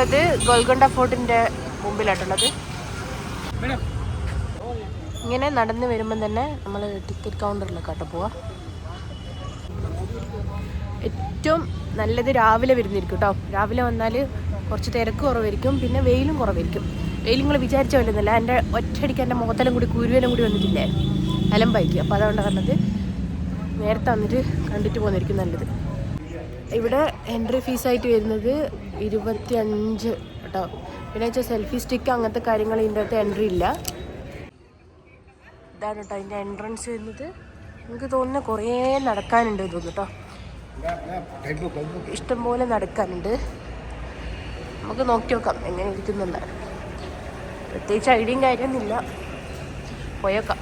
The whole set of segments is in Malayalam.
ഉള്ളത് ഗോൽക്കൊണ്ട ഫോർട്ടിൻ്റെ മുമ്പിലായിട്ടുള്ളത്. ഇങ്ങനെ നടന്ന് വരുമ്പം തന്നെ നമ്മൾ ടിക്കറ്റ് കൗണ്ടറിലേക്കാട്ടോ പോവാം. ഏറ്റവും നല്ലത് രാവിലെ വരുന്നിരിക്കും കേട്ടോ. രാവിലെ വന്നാൽ കുറച്ച് തിരക്ക് കുറവായിരിക്കും, പിന്നെ വെയിലും കുറവായിരിക്കും. വെയിൽ നിങ്ങൾ വിചാരിച്ച പോലെയൊന്നുമില്ല. എൻ്റെ ഒറ്റയടിക്ക് എൻ്റെ മുഖത്തെല്ലാം കൂടി കുരുവെല്ലാം കൂടി വന്നിട്ടില്ലേ, അലമ്പായിരിക്കും. അപ്പോൾ അതുകൊണ്ട് പറഞ്ഞത് നേരത്തെ വന്നിട്ട് കണ്ടിട്ട് പോകുന്നതായിരിക്കും നല്ലത്. ഇവിടെ എൻട്രി ഫീസായിട്ട് വരുന്നത് 25 കേട്ടോ. പിന്നെ വെച്ചാൽ സെൽഫി സ്റ്റിക്ക് അങ്ങനത്തെ കാര്യങ്ങൾ ഇതിൻ്റെ അകത്ത് എൻട്രി ഇല്ല. ഇതാണ് കേട്ടോ അതിൻ്റെ എൻട്രൻസ് വരുന്നത്. എനിക്ക് തോന്നുന്നു കുറേ നടക്കാനുണ്ട് തോന്നുന്നു കേട്ടോ. ഇഷ്ടംപോലെ നടക്കാനുണ്ട്. നമുക്ക് നോക്കി നോക്കാം എങ്ങനെ ഇരിക്കുന്നുണ്ട്. പ്രത്യേകിച്ച് ഐഡിയയും കാര്യമൊന്നുമില്ല, പോയേക്കാം.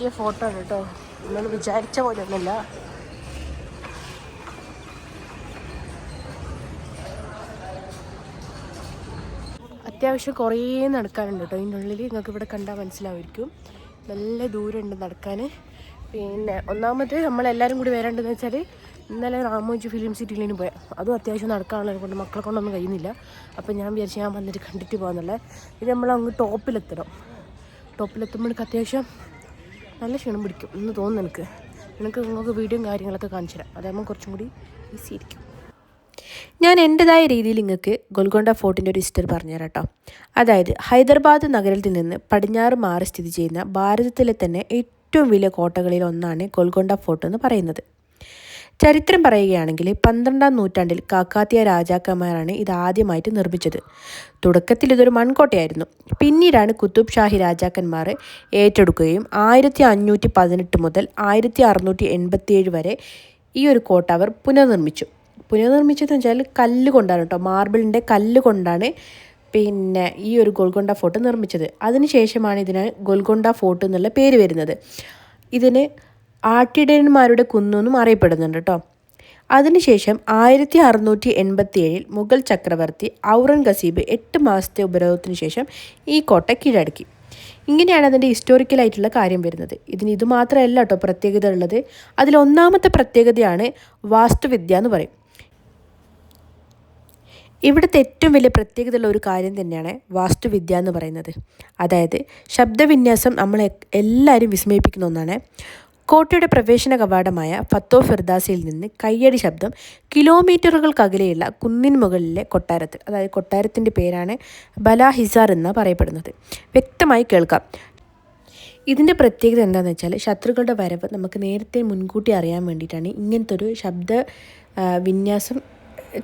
വലിയ ഫോട്ടോ ആണ് കേട്ടോ, നമ്മൾ വിചാരിച്ച പോലെ ഒന്നുമില്ല. അത്യാവശ്യം കുറേ നടക്കാനുണ്ട് കേട്ടോ ഇതിൻ്റെ ഉള്ളിൽ. നിങ്ങൾക്ക് ഇവിടെ കണ്ടാൽ മനസ്സിലാവുമായിരിക്കും, നല്ല ദൂരമുണ്ട് നടക്കാൻ. പിന്നെ ഒന്നാമത് നമ്മളെല്ലാവരും കൂടി വരേണ്ടതെന്ന് വെച്ചാൽ ഇന്നലെ രാമോജി ഫിലിം സിറ്റിയിലേക്ക് പോയാൽ അതും അത്യാവശ്യം നടക്കാനുള്ളത് കൊണ്ട് മക്കളെ കൊണ്ടൊന്നും കഴിയുന്നില്ല. അപ്പം ഞാൻ വിചാരിച്ചു ഞാൻ വന്നിട്ട് കണ്ടിട്ട് പോകാമെന്നുള്ളത്. ഇത് നമ്മളങ്ങ് ടോപ്പിലെത്തണം. ടോപ്പിലെത്തുമ്പോഴേക്ക് അത്യാവശ്യം നല്ല ക്ഷീണം പിടിക്കും എന്ന് തോന്നുന്നു. നിങ്ങൾക്ക് വീഡിയോയും കാര്യങ്ങളൊക്കെ കാണിച്ചു തരാം, അതാകുമ്പോൾ കുറച്ചും കൂടി ഈസി ആയിരിക്കും. ഞാൻ എൻ്റെതായ രീതിയിൽ നിങ്ങൾക്ക് ഗോൽക്കൊണ്ട ഫോർട്ടിൻ്റെ ഒരു ഹിസ്റ്ററി പറഞ്ഞുതരാം കേട്ടോ. അതായത് ഹൈദരാബാദ് നഗരത്തിൽ നിന്ന് പടിഞ്ഞാറ് മാറി സ്ഥിതി ചെയ്യുന്ന ഭാരതത്തിലെ തന്നെ ഏറ്റവും വലിയ കോട്ടകളിൽ ഒന്നാണ് ഗോൽക്കൊണ്ട ഫോർട്ട് എന്ന് പറയുന്നത്. ചരിത്രം പറയുകയാണെങ്കിൽ 12-ാം നൂറ്റാണ്ടിൽ കാക്കാത്തിയ രാജാക്കന്മാരാണ് ഇത് ആദ്യമായിട്ട് നിർമ്മിച്ചത്. തുടക്കത്തിൽ ഇതൊരു മൺകോട്ടയായിരുന്നു. പിന്നീടാണ് കുത്തുബ് ഷാഹി രാജാക്കന്മാർ ഏറ്റെടുക്കുകയും 1518 മുതൽ 1687 വരെ ഈ ഒരു കോട്ട അവർ പുനർനിർമ്മിച്ചതെന്ന് വെച്ചാൽ കല്ല് കൊണ്ടാണ് കേട്ടോ, മാർബിളിൻ്റെ കല്ല് കൊണ്ടാണ് പിന്നെ ഈ ഒരു ഗോൽക്കൊണ്ട ഫോർട്ട് നിർമ്മിച്ചത്. അതിനുശേഷമാണ് ഇതിന് ഗോൽക്കൊണ്ട ഫോർട്ട് എന്നുള്ള പേര് വരുന്നത്. ഇതിന് ആട്ടിടയന്മാരുടെ കുന്നെന്നും അറിയപ്പെടുന്നുണ്ട് കേട്ടോ. അതിനുശേഷം 1687 മുഗൾ ചക്രവർത്തി ഔറംഗസീബ് 8 മാസത്തെ ഉപരോധത്തിന് ശേഷം ഈ കോട്ട കീഴടക്കി. ഇങ്ങനെയാണ് അതിൻ്റെ ഹിസ്റ്റോറിക്കലായിട്ടുള്ള കാര്യം വരുന്നത്. ഇതിന് ഇത് മാത്രമല്ല കേട്ടോ പ്രത്യേകത ഉള്ളത്. അതിലൊന്നാമത്തെ പ്രത്യേകതയാണ് വാസ്തുവിദ്യ എന്ന് പറയും. ഇവിടുത്തെ ഏറ്റവും വലിയ പ്രത്യേകതയുള്ള ഒരു കാര്യം തന്നെയാണ് വാസ്തുവിദ്യ എന്ന് പറയുന്നത്. അതായത് ശബ്ദവിന്യാസം നമ്മളെ എല്ലാവരും വിസ്മയിപ്പിക്കുന്ന ഒന്നാണ്. കോട്ടയുടെ പ്രവേശന കവാടമായ ഫത്തോ ഫിർദാസിൽ നിന്ന് കയ്യടി ശബ്ദം കിലോമീറ്ററുകൾക്കകലെയുള്ള കുന്നിൻ മുകളിലെ കൊട്ടാരത്തിൽ, അതായത് കൊട്ടാരത്തിൻ്റെ പേരാണ് ബലാഹിസാർ എന്ന് പറയപ്പെടുന്നത്, വ്യക്തമായി കേൾക്കാം. ഇതിൻ്റെ പ്രത്യേകത എന്താണെന്ന് വെച്ചാൽ ശത്രുക്കളുടെ വരവ് നമുക്ക് നേരത്തെ മുൻകൂട്ടി അറിയാൻ വേണ്ടിയിട്ടാണ് ഇങ്ങനത്തെ ഒരു ശബ്ദ വിന്യാസം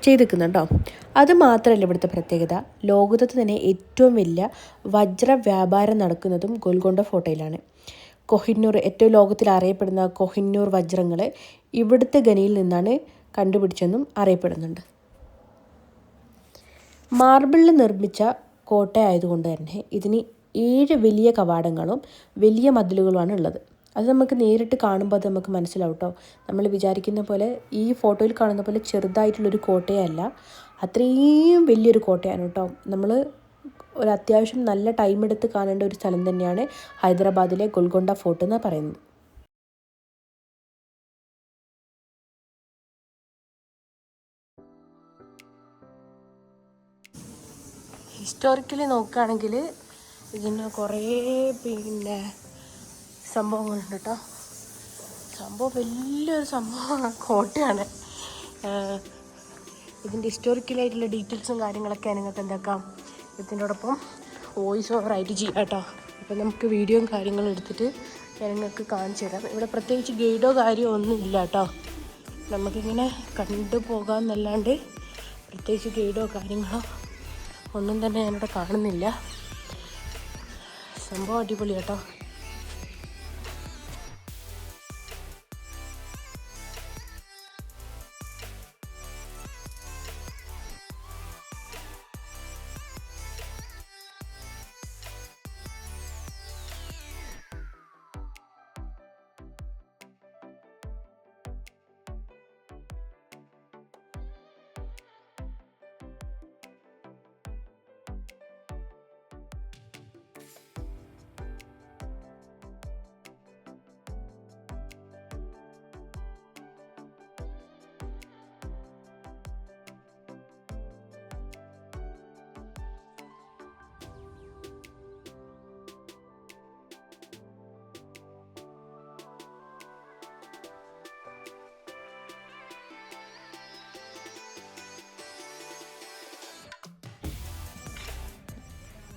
ചെയ്തിരിക്കുന്നുണ്ടോ. അത് മാത്രമല്ല ഇവിടുത്തെ പ്രത്യേകത, ലോകത്ത് തന്നെ ഏറ്റവും വലിയ വജ്ര വ്യാപാരം നടക്കുന്നതും ഗോൽക്കൊണ്ട ഫോർട്ടിലാണ്. കൊഹിന്നൂർ, ഏറ്റവും ലോകത്തിൽ അറിയപ്പെടുന്ന കൊഹിന്നൂർ വജ്രങ്ങൾ ഇവിടുത്തെ ഖനിയിൽ നിന്നാണ് കണ്ടുപിടിച്ചെന്നും അറിയപ്പെടുന്നുണ്ട്. മാർബിളിൽ നിർമ്മിച്ച കോട്ട ആയതുകൊണ്ട് തന്നെ ഇതിന് 7 വലിയ കവാടങ്ങളും വലിയ മതിലുകളുമാണ് ഉള്ളത്. അത് നമുക്ക് നേരിട്ട് കാണുമ്പോൾ അത് നമുക്ക് മനസ്സിലാവും കേട്ടോ. നമ്മൾ വിചാരിക്കുന്ന പോലെ ഈ ഫോട്ടോയിൽ കാണുന്ന പോലെ ചെറുതായിട്ടുള്ളൊരു കോട്ടയല്ല, അത്രയും വലിയൊരു കോട്ടയാണ് കേട്ടോ. നമ്മൾ ഒരു അത്യാവശ്യം നല്ല ടൈം എടുത്ത് കാണേണ്ട ഒരു സ്ഥലം തന്നെയാണ് ഹൈദരാബാദിലെ ഗോൽക്കൊണ്ട ഫോർട്ട് എന്ന് പറയുന്നത്. ഹിസ്റ്റോറിക്കലി നോക്കുകയാണെങ്കിൽ ഇതിന് കുറേ പിന്നെ സംഭവങ്ങളുണ്ട് കേട്ടോ. സംഭവം വലിയൊരു സംഭവമാണ്, കോട്ടയാണ്. ഇതിൻ്റെ ഹിസ്റ്റോറിക്കലായിട്ടുള്ള ഡീറ്റെയിൽസും കാര്യങ്ങളൊക്കെ നിങ്ങൾക്ക് എന്താക്കാം ഇതിനോടൊപ്പം വോയിസ് ഓവറായിട്ട് ചെയ്യാം കേട്ടോ. അപ്പം നമുക്ക് വീഡിയോയും കാര്യങ്ങളും എടുത്തിട്ട് ഞാൻ നിങ്ങൾക്ക് കാണിച്ചു തരാം. ഇവിടെ പ്രത്യേകിച്ച് ഗൈഡോ കാര്യമോ ഒന്നും ഇല്ല കേട്ടോ. നമുക്കിങ്ങനെ കണ്ടു പോകാമെന്നല്ലാണ്ട് പ്രത്യേകിച്ച് ഗൈഡോ കാര്യങ്ങളോ ഒന്നും തന്നെ ഞാനിവിടെ കാണുന്നില്ല. സംഭവം അടിപൊളി കേട്ടോ.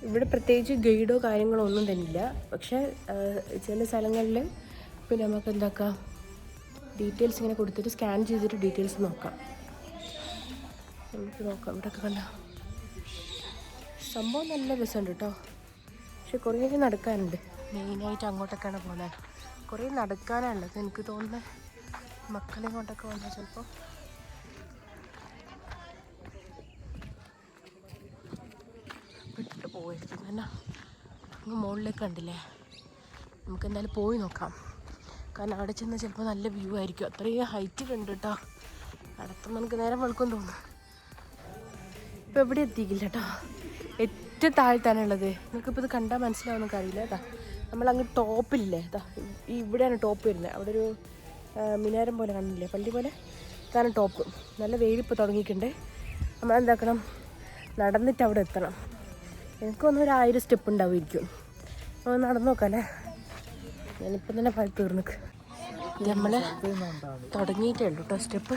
ഇവിടെ പ്രത്യേകിച്ച് ഗൈഡോ കാര്യങ്ങളോ ഒന്നും തന്നെ ഇല്ല. പക്ഷേ ചില സ്ഥലങ്ങളിൽ പിന്നെ നമുക്ക് എന്താക്കാം, ഡീറ്റെയിൽസ് ഇങ്ങനെ കൊടുത്തിട്ട് സ്കാൻ ചെയ്തിട്ട് ഡീറ്റെയിൽസ് നോക്കാം. നമുക്ക് നോക്കാം. ഇവിടെയൊക്കെ കണ്ട സംഭവം നല്ല രസമുണ്ട് കേട്ടോ. പക്ഷെ കുറേ നടക്കാനുണ്ട്. മെയിനായിട്ട് അങ്ങോട്ടൊക്കെയാണ് പോകുന്നത്. കുറേ നടക്കാനുള്ളത് എനിക്ക് തോന്നുന്നത്. മക്കളെ കൊണ്ടൊക്കെ വന്നാൽ ചിലപ്പോൾ വിട്ട് പോയിരിക്കും. കാരണം അങ്ങ് മുകളിലേക്ക് കണ്ടില്ലേ. നമുക്ക് എന്തായാലും പോയി നോക്കാം. കാരണം അവിടെ ചെന്ന് ചിലപ്പോൾ നല്ല വ്യൂ ആയിരിക്കും. അത്രയും ഹൈറ്റിലുണ്ട് കേട്ടോ. അടുത്തുമ്പോൾ നമുക്ക് നേരം വെളുക്കും തോന്നുന്നു. ഇപ്പോൾ എവിടെ എത്തിക്കില്ല കേട്ടോ. ഏറ്റവും താഴ്ത്താണ് ഉള്ളത്. നിങ്ങൾക്കിപ്പോൾ ഇത് കണ്ടാൽ മനസ്സിലാവുന്നൊക്കെ അറിയില്ല. കേട്ടോ നമ്മളങ്ങ് ടോപ്പിലില്ലേ, ഇവിടെയാണ് ടോപ്പ് വരുന്നത്. അവിടെ ഒരു മിനാരം പോലെ കാണുന്നില്ലേ, പള്ളി പോലെ. ഇതാണ് ടോപ്പ്. നല്ല വെയിലിപ്പോൾ തുടങ്ങിയിട്ടുണ്ട്. നമ്മളെന്താക്കണം, നടന്നിട്ട് അവിടെ എത്തണം. എനിക്കൊന്നും ഒരു 1000 സ്റ്റെപ്പ് ഉണ്ടാവുമായിരിക്കും. അപ്പോൾ നടന്നു നോക്കാം അല്ലേ. ഞാനിപ്പം തന്നെ പഴുത്ത് തീർന്നിക്ക്. നമ്മൾ തുടങ്ങിയിട്ടേ ഉള്ളൂ കേട്ടോ സ്റ്റെപ്പ്.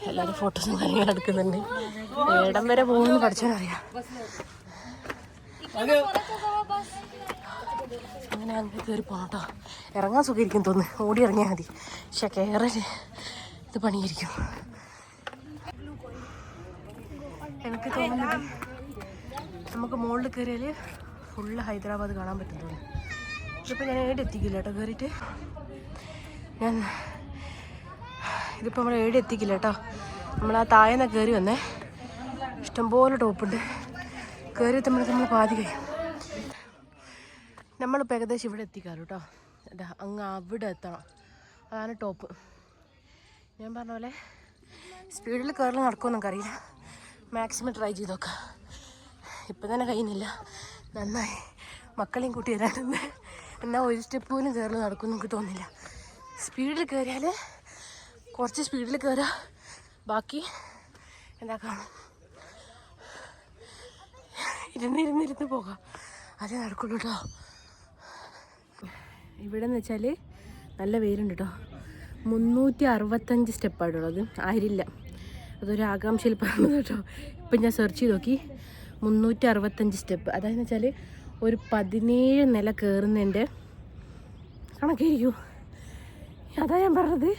എല്ലാവരും ഫോട്ടോസും കാര്യങ്ങളും എടുക്കുന്നുണ്ട്. ഇടം വരെ പോകുമെന്ന് പഠിച്ചാലറിയാം. അങ്ങനെ അങ്ങനെ കയറി പോകണം കേട്ടോ. ഇറങ്ങാൻ സുഖമായിരിക്കും തോന്നുന്നു. ഓടി ഇറങ്ങിയാൽ മതി. പക്ഷെ കയറല് ഇത് പണിയായിരിക്കും. എനിക്ക് തോന്നുന്നത് നമുക്ക് മുകളിൽ കയറിയാൽ ഫുള്ള് ഹൈദരാബാദ് കാണാൻ പറ്റും തോന്നുന്നു. ഇതിപ്പോൾ ഞാൻ ഏടെ എത്തിക്കില്ല കേട്ടോ കയറിയിട്ട്. ഇതിപ്പോൾ നമ്മൾ ഏടെ എത്തിക്കില്ല കേട്ടോ. നമ്മൾ ആ താഴെന്ന് കയറി വന്നേ. ഇഷ്ടംപോലെ ടോപ്പുണ്ട്. കയറി എത്തുമ്പോഴേക്കും നമ്മൾ പാതി കഴിയും. നമ്മളിപ്പോൾ ഏകദേശം ഇവിടെ എത്തിക്കാറ് കേട്ടോ. അതാ അങ്ങ് അവിടെ എത്തണം. അതാണ് ടോപ്പ്. ഞാൻ പറഞ്ഞ പോലെ സ്പീഡിൽ കയറി നടക്കുമെന്ന് നമുക്കറിയില്ല. മാക്സിമം ട്രൈ ചെയ്ത് നോക്കാം. ഇപ്പം തന്നെ കഴിയുന്നില്ല. നന്നായി മക്കളെയും കൂട്ടി വരാനുണ്ട്. എന്നാൽ ഒരു സ്റ്റെപ്പ് പോലും കയറി നടക്കുമെന്ന് നമുക്ക് തോന്നില്ല. സ്പീഡിൽ കയറിയാൽ കുറച്ച് സ്പീഡിൽ കയറുക, ബാക്കി എന്താ കാണും, ഇരുന്നിരുന്നിരുന്ന് പോകാം. അതേ നടക്കുള്ളൂ കേട്ടോ. ഇവിടെ എന്ന് വെച്ചാൽ നല്ല വെയിലുണ്ട് കേട്ടോ. 365 സ്റ്റെപ്പായിട്ടുള്ളത്. ആയിരില്ല, അതൊരു ആകാംക്ഷയിൽ പറഞ്ഞത് കേട്ടോ. ഇപ്പം ഞാൻ സെർച്ച് ചെയ്ത് നോക്കി. 365 സ്റ്റെപ്പ്. അതായത് വെച്ചാൽ ഒരു 17 നില കയറുന്നതിൻ്റെ കണക്കായിരിക്കും. അതാ ഞാൻ പറഞ്ഞത്.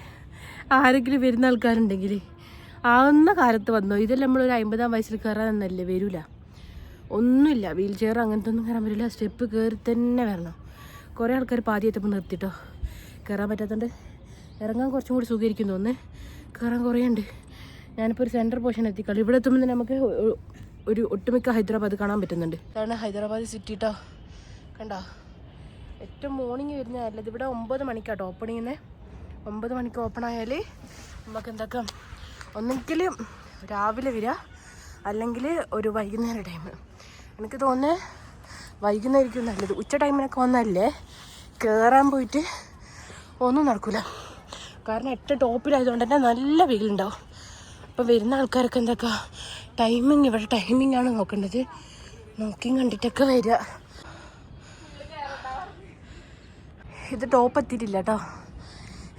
ആരെങ്കിലും വരുന്ന ആൾക്കാരുണ്ടെങ്കിൽ ആവുന്ന കാലത്ത് വന്നോ. ഇതെല്ലാം നമ്മളൊരു 50-ആം വയസ്സിൽ കയറാനൊന്നല്ലേ, വരില്ല. ഒന്നുമില്ല, വീൽ ചെയർ അങ്ങനത്തെ ഒന്നും കയറാൻ പറ്റില്ല. സ്റ്റെപ്പ് കയറി തന്നെ വരണം. കുറേ ആൾക്കാർ പാതി എത്തപ്പോൾ നിർത്തിട്ടോ. കയറാൻ പറ്റാത്തതുകൊണ്ട് ഇറങ്ങാൻ കുറച്ചും കൂടി സുഖമായിരിക്കും തോന്നുന്നു. കയറാൻ കുറേ ഉണ്ട്. ഞാനിപ്പോൾ ഒരു സെൻട്രൽ പോർഷൻ എത്തിക്കളൂ. ഇവിടെ എത്തുമ്പോൾ തന്നെ നമുക്ക് ഒരു ഒട്ടുമിക്ക ഹൈദരാബാദ് കാണാൻ പറ്റുന്നുണ്ട്. ഇതാണ് ഹൈദരാബാദ് സിറ്റി കേട്ടോ. കണ്ടോ, ഏറ്റവും മോർണിംഗ് വരുന്ന നല്ലത്. ഇവിടെ 9 മണിക്കാട്ടോ ഓപ്പണിങ് ചെയ്യുന്നത്. 9 മണിക്ക് ഓപ്പൺ ആയാൽ നമുക്ക് എന്താക്കാം, ഒന്നെങ്കിൽ രാവിലെ വരിക, അല്ലെങ്കിൽ ഒരു വൈകുന്നേരം ടൈം. എനിക്ക് തോന്നുന്നത് വൈകുന്നേരമായിരിക്കും നല്ലത്. ഉച്ച ടൈമിനൊക്കെ വന്നാലേ കയറാൻ പോയിട്ട് ഒന്നും നടക്കില്ല. കാരണം 8 ടോപ്പിലായതുകൊണ്ട് തന്നെ നല്ല വെയിലുണ്ടാവും. അപ്പോൾ വരുന്ന ആൾക്കാരൊക്കെ എന്താക്കുക, ടൈമിങ്, ഇവിടെ ടൈമിംഗ് ആണ് നോക്കേണ്ടത്. നോക്കിയും കണ്ടിട്ടൊക്കെ വരിക. ഇത് ടോപ്പ് എത്തിയിട്ടില്ല കേട്ടോ.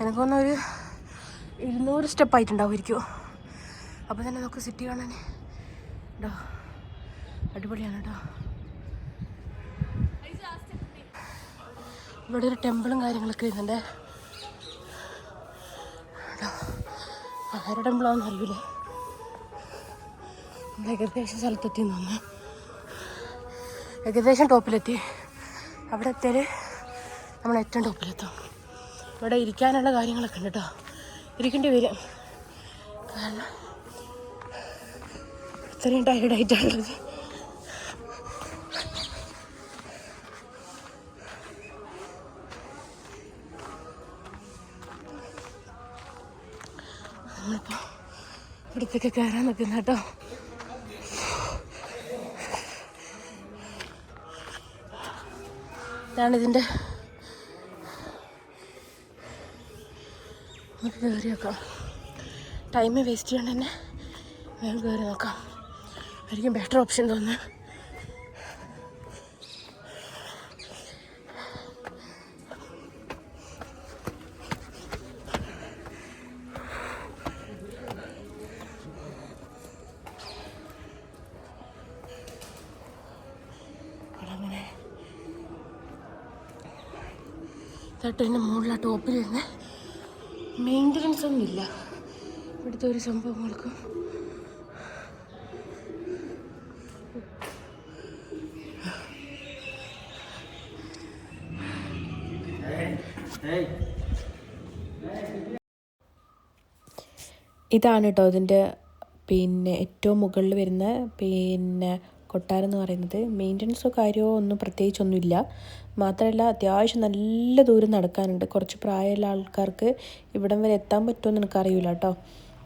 എനിക്കൊന്നും ഒരു 200 സ്റ്റെപ്പ് ആയിട്ടുണ്ടാവുമായിരിക്കും. അപ്പോൾ തന്നെ നമുക്ക് സിറ്റി കാണാൻ കേട്ടോ. അടിപൊളിയാണ് കേട്ടോ. ഇവിടെ ഒരു ടെമ്പിളും കാര്യങ്ങളൊക്കെ വരുന്നുണ്ട്. ആരുടെ ടെമ്പിളാണെന്ന് അറിയില്ലേ. ഏകദേശം സ്ഥലത്തെത്തി തോന്നുന്നു. ഏകദേശം ടോപ്പിലെത്തി. അവിടെ എത്തിയാൽ നമ്മൾ ഏറ്റവും ടോപ്പിലെത്തും. ഇവിടെ ഇരിക്കാനുള്ള കാര്യങ്ങളൊക്കെ ഉണ്ട് കേട്ടോ. ഇരിക്കേണ്ടി വരും. കാരണം ഇത്രയും ടയർഡായിട്ടാണുള്ളത്. നമ്മളിപ്പോൾ ഇവിടത്തേക്ക് കയറാൻ നിൽക്കുന്ന കേട്ടോ. ഇതാണ് ഇതിൻ്റെ. നമുക്ക് കയറി നോക്കാം. ടൈം വേസ്റ്റ് ചെയ്യാണ്ട് തന്നെ വേഗം കയറി നോക്കാം. ആയിരിക്കും ബെറ്റർ ഓപ്ഷൻ തോന്നുന്നു. കേട്ടോ എൻ്റെ മുകളിലെ ടോപ്പിൽ വരുന്ന മെയിൻ്റനൻസ് ഒന്നും ഇല്ല ഇവിടുത്തെ ഒരു സംഭവങ്ങൾക്കും. ഇതാണ് കേട്ടോ ഇതിൻ്റെ ഏറ്റവും മുകളിൽ വരുന്ന കൊട്ടാരം എന്ന് പറയുന്നത്. മെയിൻ്റനൻസോ കാര്യമോ ഒന്നും പ്രത്യേകിച്ചൊന്നുമില്ല. മാത്രമല്ല അത്യാവശ്യം നല്ല ദൂരം നടക്കാനുണ്ട്. കുറച്ച് പ്രായമുള്ള ആൾക്കാർക്ക് ഇവിടം വരെ എത്താൻ പറ്റുമെന്ന് എനിക്കറിയില്ല കേട്ടോ.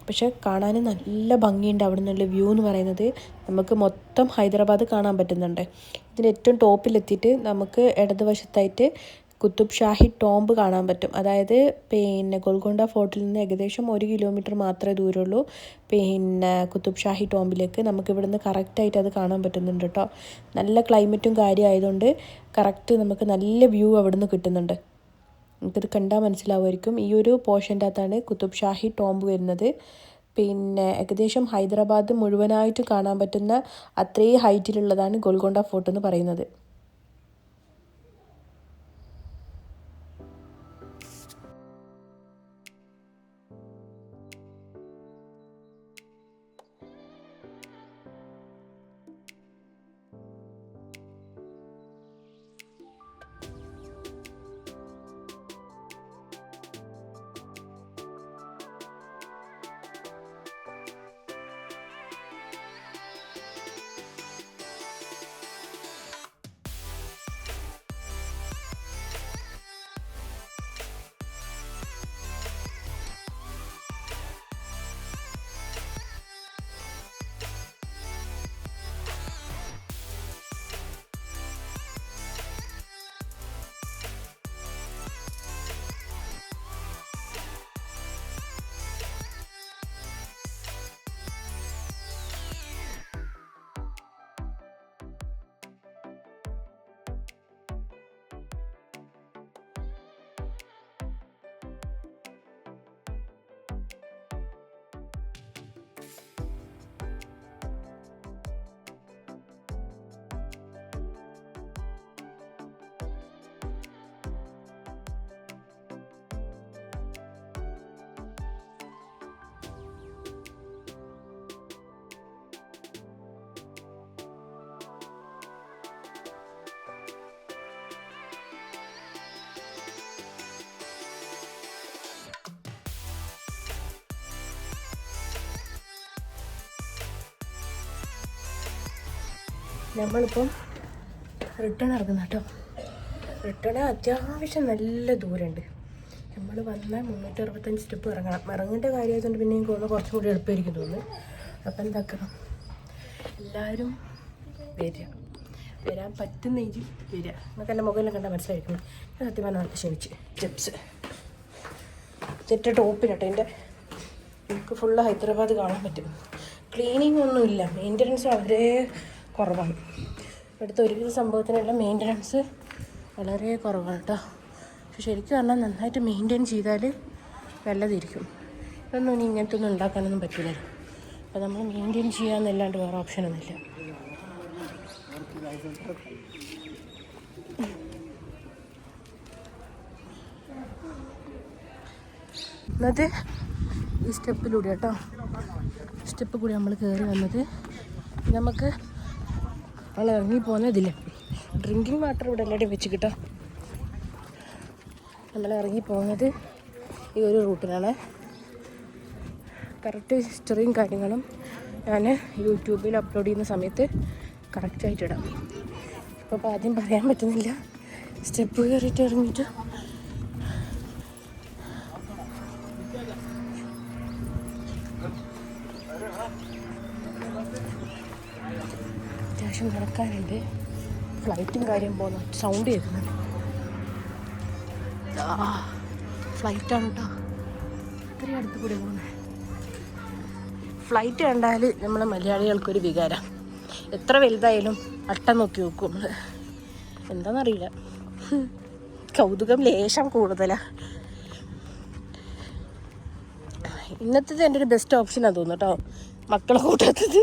പക്ഷെ കാണാൻ നല്ല ഭംഗിയുണ്ട്. അവിടെ നിന്നുള്ള വ്യൂ എന്ന് പറയുന്നത് നമുക്ക് മൊത്തം ഹൈദരാബാദ് കാണാൻ പറ്റുന്നുണ്ട്. ഇതിൻ്റെ ഏറ്റവും ടോപ്പിലെത്തിയിട്ട് നമുക്ക് ഇടതുവശത്തായിട്ട് കുത്തുബ് ഷാഹി ടോംബ് കാണാൻ പറ്റും. അതായത് ഗോൽക്കൊണ്ട ഫോർട്ടിൽ നിന്ന് ഏകദേശം 1 കിലോമീറ്റർ മാത്രമേ ദൂരമുള്ളൂ കുത്തുബ് ഷാഹി ടോംബിലേക്ക്. നമുക്ക് ഇവിടുന്ന് കറക്റ്റായിട്ട് അത് കാണാൻ പറ്റുന്നുണ്ട് കേട്ടോ. നല്ല ക്ലൈമറ്റും കാര്യമായതുകൊണ്ട് കറക്റ്റ് നമുക്ക് നല്ല വ്യൂ അവിടെ നിന്ന് കിട്ടുന്നുണ്ട്. നമുക്കിത് കണ്ടാൽ മനസ്സിലാവുമായിരിക്കും. ഈ ഒരു പോർഷൻ്റെ അകത്താണ് കുത്തുബ് ഷാഹി ടോംബ് വരുന്നത്. ഏകദേശം ഹൈദരാബാദ് മുഴുവനായിട്ട് കാണാൻ പറ്റുന്ന അത്രയും ഹൈറ്റിലുള്ളതാണ് ഗോൽക്കൊണ്ട ഫോർട്ട് എന്ന് പറയുന്നത്. നമ്മളിപ്പം റിട്ടേൺ ഇറങ്ങുന്ന കേട്ടോ. റിട്ടേൺ അത്യാവശ്യം നല്ല ദൂരമുണ്ട്. നമ്മൾ വന്നാൽ 365 സ്റ്റെപ്പ് ഇറങ്ങണം. ഇറങ്ങേണ്ട കാര്യമായതുകൊണ്ട് പിന്നെ എനിക്ക് തോന്നുന്നു കുറച്ചും കൂടി എളുപ്പമായിരിക്കും തോന്നുന്നു. അപ്പം എന്താക്കണം, എല്ലാവരും വരാൻ പറ്റുന്നെങ്കിൽ വരിക. നമുക്ക് എൻ്റെ മുകളിൽ കണ്ടാൽ മനസ്സിലായിരിക്കും. ഞാൻ സത്യം പറഞ്ഞാൽ നല്ല ക്ഷണിച്ച് സ്റ്റെപ്സ് തെറ്റ ടോപ്പിലട്ടോ. എൻ്റെ നമുക്ക് ഫുള്ള് ഹൈദരാബാദ് കാണാൻ പറ്റും. ക്ലീനിങ് ഒന്നുമില്ല, മെയിൻ്റനൻസ് വളരെ കുറവാണ്. ഇവിടുത്തെ ഒരുവിധ സംഭവത്തിനെല്ലാം മെയിൻ്റനൻസ് വളരെ കുറവാണ് കേട്ടോ. പക്ഷെ ശരിക്കും പറഞ്ഞാൽ നന്നായിട്ട് മെയിൻറ്റെയിൻ ചെയ്താൽ നല്ലതായിരിക്കും. ഇതൊന്നും ഇനി ഇങ്ങനത്തെ ഒന്നും ഉണ്ടാക്കാനൊന്നും പറ്റില്ല. അപ്പോൾ നമ്മൾ മെയിൻറ്റെയിൻ ചെയ്യാമെന്നല്ലാണ്ട് വേറെ ഓപ്ഷനൊന്നുമില്ല. എന്നിട്ട് ഈ സ്റ്റെപ്പിലൂടെ കേട്ടോ, സ്റ്റെപ്പ് കൂടി നമ്മൾ കയറി വന്നത്. നമുക്ക് നമ്മൾ ഇറങ്ങിപ്പോകുന്നതില്ല. ഡ്രിങ്കിങ് വാട്ടർ ഇവിടെ എല്ലാവരും വെച്ച് കിട്ടോ. നമ്മൾ ഇറങ്ങിപ്പോകുന്നത് ഈ ഒരു റൂട്ടിലാണ്. കറക്റ്റ് ഹിസ്റ്ററിയും കാര്യങ്ങളും ഞാൻ യൂട്യൂബിൽ അപ്ലോഡ് ചെയ്യുന്ന സമയത്ത് കറക്റ്റായിട്ട് ഇടാം. അപ്പോൾ ആദ്യം പറയാൻ പറ്റുന്നില്ല. സ്റ്റെപ്പ് കയറിയിട്ട് ഇറങ്ങിയിട്ട് അത്യാവശ്യം നടക്കാനുണ്ട്. ഫ്ലൈറ്റും കാര്യം പോകുന്ന സൗണ്ട് കേൾക്കുന്നുണ്ട്. ഫ്ലൈറ്റാണ് കേട്ടോ, ഇത്രയും അടുത്ത് കൂടി പോകുന്നത്. ഫ്ലൈറ്റ് കണ്ടാൽ നമ്മളെ മലയാളികൾക്കൊരു വികാരം. എത്ര വലുതായാലും അട്ടം നോക്കി നോക്കും നമ്മൾ. എന്താണെന്നറിയില്ല, കൗതുകം ലേശം കൂടുതലാണ്. ഇന്നത്തേത് എൻ്റെ ഒരു ബെസ്റ്റ് ഓപ്ഷനാണ് തോന്നുന്നു കേട്ടോ, മക്കളെ കൂട്ടാത്തത്.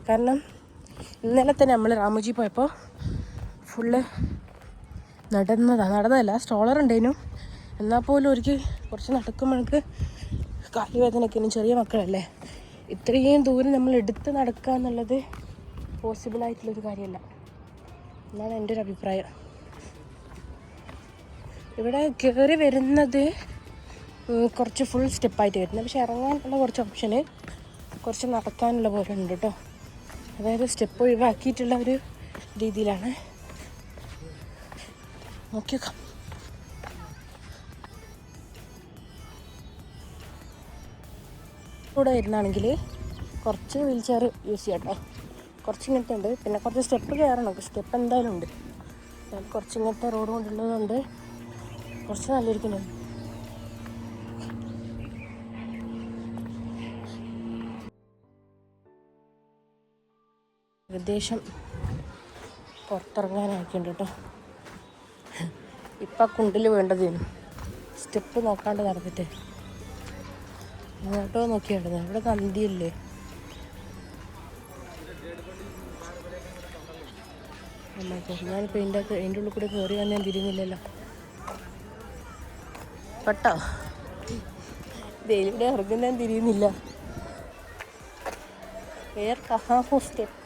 കാരണം ഇന്നലെ തന്നെ നമ്മൾ രാമോജി പോയപ്പോൾ ഫുള്ള് നടന്നതല്ല, സ്ട്രോളർ ഉണ്ടേനു. എന്നാൽ പോലും ഒരിക്കൽ കുറച്ച് നടക്കുമ്പോഴേക്ക് കാലുവേദനയൊക്കെ. ചെറിയ മക്കളല്ലേ, ഇത്രയും ദൂരം നമ്മൾ എടുത്ത് നടക്കുക എന്നുള്ളത് പോസിബിളായിട്ടുള്ളൊരു കാര്യമല്ല എന്നാണ് എൻ്റെ ഒരു അഭിപ്രായം. ഇവിടെ കയറി വരുന്നത് കുറച്ച് ഫുൾ സ്റ്റെപ്പായിട്ട് വരുന്നത്, പക്ഷെ ഇറങ്ങാനുള്ള കുറച്ച് ഓപ്ഷന് കുറച്ച് നടക്കാനുള്ള പോലെ ഉണ്ട് കേട്ടോ. അതായത് സ്റ്റെപ്പ് ഒഴിവാക്കിയിട്ടുള്ള ഒരു രീതിയിലാണ്. നോക്കിയേക്കാം. ഇവിടെ വരുന്നതാണെങ്കിൽ കുറച്ച് വീൽ ചെയർ യൂസ് ചെയ്യാം കേട്ടോ. കുറച്ച് ഇങ്ങനത്തെ ഉണ്ട്, പിന്നെ കുറച്ച് സ്റ്റെപ്പ് കയറണം. സ്റ്റെപ്പ് എന്തായാലും ഉണ്ട്. കുറച്ച് ഇങ്ങനത്തെ റോഡ് കൊണ്ടുള്ളതുകൊണ്ട് കുറച്ച് നല്ലൊരിക്കുന്നുണ്ട്. ഏകദേശം പുറത്തിറങ്ങാനാക്കിയിട്ടുണ്ട് കേട്ടോ. ഇപ്പം കുണ്ടിൽ വേണ്ടതേനു സ്റ്റെപ്പ് നോക്കാണ്ട് നടന്നിട്ട് ഇങ്ങോട്ടോ നോക്കിയായിരുന്നു. ഇവിടെ നന്ദിയല്ലേ, ഞാനിപ്പോൾ അതിൻ്റെ ഉള്ളിൽ കൂടെ കയറി വന്ന് ഞാൻ തിരിയുന്നില്ലല്ലോ പെട്ടോ. ഡെയിലിയുടെ ഇറങ്ങുന്ന ഞാൻ തിരിയുന്നില്ല. വേറെ കഹാ സ്റ്റെപ്പ്.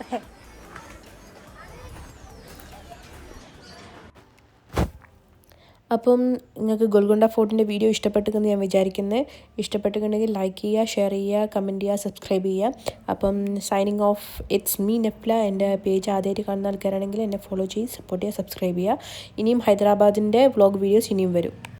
അപ്പം നിങ്ങൾക്ക് ഗോൽക്കൊണ്ട ഫോർട്ടിൻ്റെ വീഡിയോ ഇഷ്ടപ്പെട്ടെന്ന് ഞാൻ വിചാരിക്കുന്നത്. ഇഷ്ടപ്പെട്ടിട്ടുണ്ടെങ്കിൽ ലൈക്ക് ചെയ്യുക, ഷെയർ ചെയ്യുക, കമൻറ്റ് ചെയ്യുക, സബ്സ്ക്രൈബ് ചെയ്യുക. അപ്പം സൈനിങ് ഓഫ്, ഇറ്റ്സ് മീ നെഫ്ല. എൻ്റെ പേജ് ആദ്യമായിട്ട് കാണുന്ന ആൾക്കാരാണെങ്കിൽ എന്നെ ഫോളോ ചെയ്ത് സപ്പോർട്ട് ചെയ്യുക, സബ്സ്ക്രൈബ് ചെയ്യുക. ഇനിയും ഹൈദരാബാദിൻ്റെ വ്ളോഗ് വീഡിയോസ് ഇനിയും വരും.